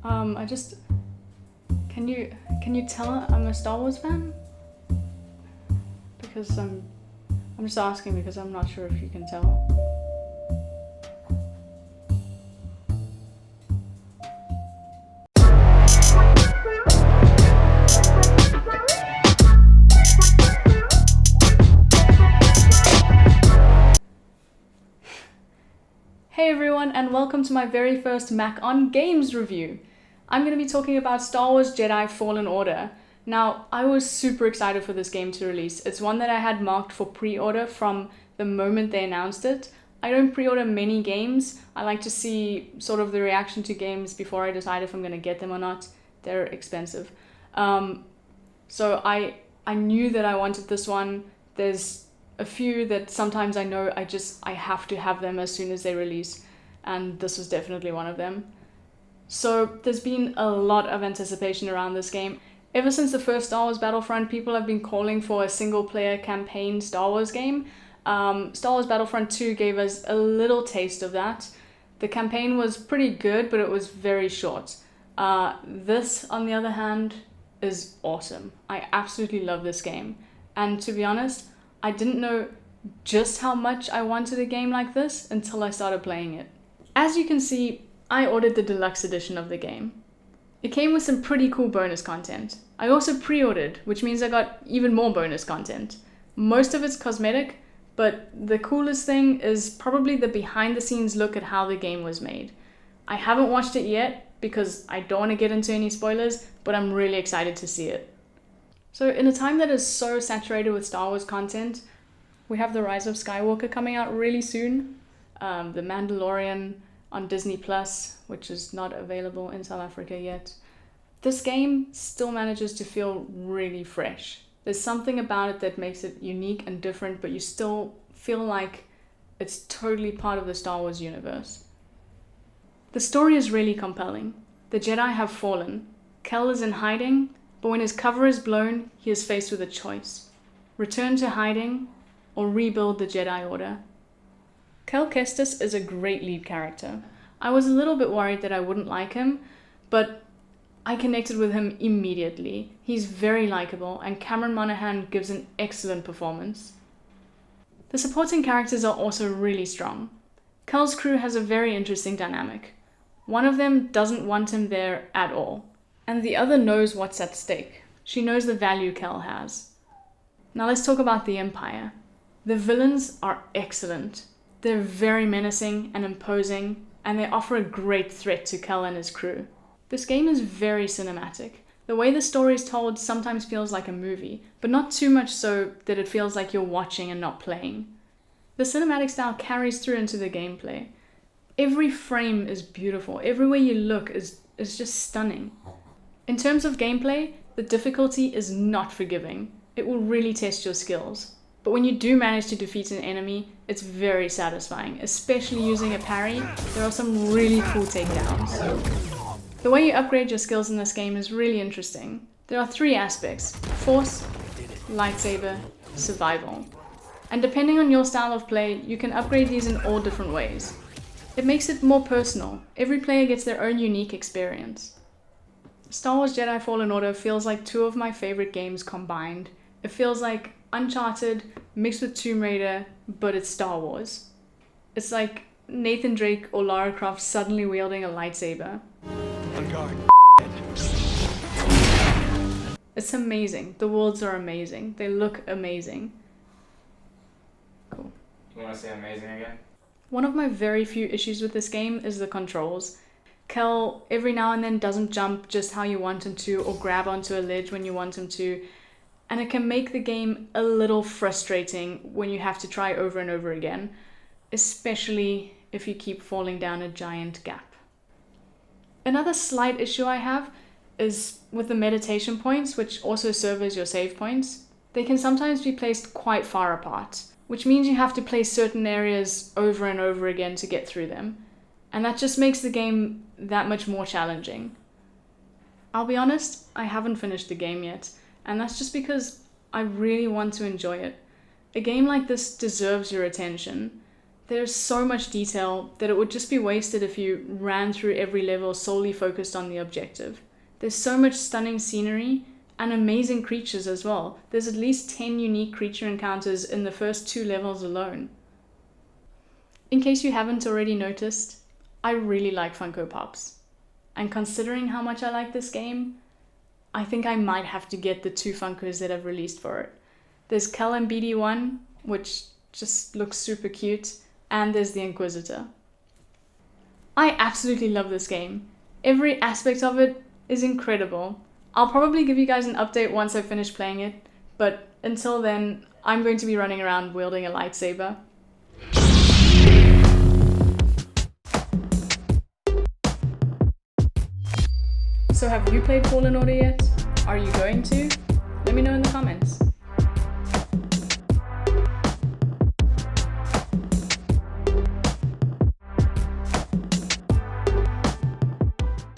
I just... Can you tell I'm a Star Wars fan? Because I'm just asking because I'm not sure if you can tell. Hey everyone, and welcome to my very first Mac on Games review. I'm going to be talking about Star Wars Jedi Fallen Order. Now, I was super excited for this game to release. It's one that I had marked for pre-order from the moment they announced it. I don't pre-order many games. I like to see sort of the reaction to games before I decide if I'm going to get them or not. They're expensive. So I knew that I wanted this one. There's a few that sometimes I know I have to have them as soon as they release, and this was definitely one of them. So there's been a lot of anticipation around this game. Ever since the first Star Wars Battlefront, people have been calling for a single-player campaign Star Wars game. Star Wars Battlefront 2 gave us a little taste of that. The campaign was pretty good, but it was very short. This, on the other hand, is awesome. I absolutely love this game. And to be honest, I didn't know just how much I wanted a game like this until I started playing it. As you can see, I ordered the deluxe edition of the game. It came with some pretty cool bonus content. I also pre-ordered, which means I got even more bonus content. Most of it's cosmetic, but the coolest thing is probably the behind the scenes look at how the game was made. I haven't watched it yet because I don't want to get into any spoilers, but I'm really excited to see it. So in a time that is so saturated with Star Wars content, we have The Rise of Skywalker coming out really soon, The Mandalorian on Disney+, which is not available in South Africa yet. This game still manages to feel really fresh. There's something about it that makes it unique and different, but you still feel like it's totally part of the Star Wars universe. The story is really compelling. The Jedi have fallen. Kel is in hiding, but when his cover is blown, he is faced with a choice. Return to hiding, or rebuild the Jedi Order. Kel Kestis is a great lead character. I was a little bit worried that I wouldn't like him, but I connected with him immediately. He's very likable, and Cameron Monaghan gives an excellent performance. The supporting characters are also really strong. Kel's crew has a very interesting dynamic. One of them doesn't want him there at all, and the other knows what's at stake. She knows the value Kel has. Now let's talk about the Empire. The villains are excellent. They're very menacing and imposing, and they offer a great threat to Kel and his crew. This game is very cinematic. The way the story is told sometimes feels like a movie, but not too much so that it feels like you're watching and not playing. The cinematic style carries through into the gameplay. Every frame is beautiful. Everywhere you look is just stunning. In terms of gameplay, the difficulty is not forgiving. It will really test your skills. But when you do manage to defeat an enemy, it's very satisfying, especially using a parry. There are some really cool takedowns. The way you upgrade your skills in this game is really interesting. There are 3 aspects: Force, Lightsaber, Survival. And depending on your style of play, you can upgrade these in all different ways. It makes it more personal. Every player gets their own unique experience. Star Wars Jedi Fallen Order feels like 2 of my favorite games combined. It feels like Uncharted mixed with Tomb Raider, but it's Star Wars. It's like Nathan Drake or Lara Croft suddenly wielding a lightsaber. On guard. It's amazing. The worlds are amazing. They look amazing. Cool. You want to say amazing again? One of my very few issues with this game is the controls. Kel every now and then doesn't jump just how you want him to, or grab onto a ledge when you want him to, and it can make the game a little frustrating when you have to try over and over again, especially if you keep falling down a giant gap. Another slight issue I have is with the meditation points, which also serve as your save points. They can sometimes be placed quite far apart, which means you have to play certain areas over and over again to get through them. And that just makes the game that much more challenging. I'll be honest, I haven't finished the game yet, and that's just because I really want to enjoy it. A game like this deserves your attention. There's so much detail that it would just be wasted if you ran through every level solely focused on the objective. There's so much stunning scenery and amazing creatures as well. There's at least 10 unique creature encounters in the first 2 levels alone. In case you haven't already noticed, I really like Funko Pops. And considering how much I like this game, I think I might have to get the 2 Funkos that I've released for it. There's Kel and BD1, which just looks super cute, and there's the Inquisitor. I absolutely love this game. Every aspect of it is incredible. I'll probably give you guys an update once I finish playing it, but until then, I'm going to be running around wielding a lightsaber. So have you played Fallen Order yet? Are you going to? Let me know in the comments.